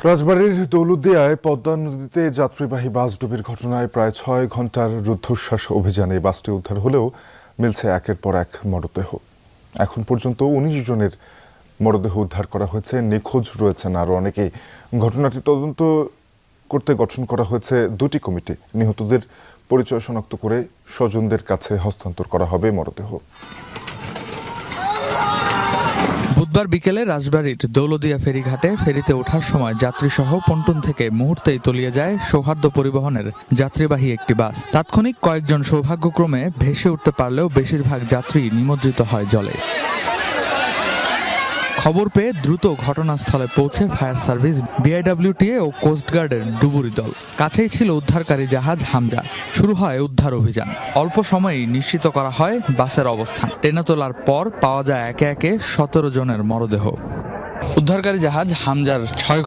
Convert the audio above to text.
রাজবাড়ীর দৌলতদিয়ায় পদ্মা নদীতে যাত্রীবাহী বাস ডুবির ঘটনায় প্রায় ৬ ঘন্টার রুদ্ধশ্বাস অভিযানে বাসটি উদ্ধার হলেও মিলছে একের পর এক মরদেহ। এখন পর্যন্ত ১৯ জনের মরদেহ উদ্ধার করা হয়েছে, নিখোঁজ রয়েছেন আরও অনেকেই। ঘটনাটি তদন্ত করতে গঠন করা হয়েছে দুটি কমিটি। নিহতদের পরিচয় শনাক্ত করে স্বজনদের কাছে হস্তান্তর করা হবে মরদেহ। বুধবার বিকেলে রাজবাড়ীর দৌলতদিয়া ফেরিঘাটে ফেরিতে ওঠার সময় যাত্রীসহ পন্টুন থেকে মুহূর্তেই তলিয়ে যায় সৌহার্দ্য পরিবহনের যাত্রীবাহী একটি বাস। তাৎক্ষণিক কয়েকজন সৌভাগ্যক্রমে ভেসে উঠতে পারলেও বেশিরভাগ যাত্রী নিমজ্জিত হয় জলে। খবর পেয়ে দ্রুত ঘটনাস্থলে পৌঁছে ফায়ার সার্ভিস, বিআইডব্লিউটিএ ও কোস্টগার্ডের ডুবুরি দল। কাছেই ছিল উদ্ধারকারী জাহাজ হামজা। শুরু হয় উদ্ধার অভিযান। অল্প সময়েই নিশ্চিত করা হয় বাসের অবস্থান। টেনে তোলার পর পাওয়া যায় একে একে ১৭ জনের মরদেহ। উদ্ধারকারী জাহাজ হামজার ৬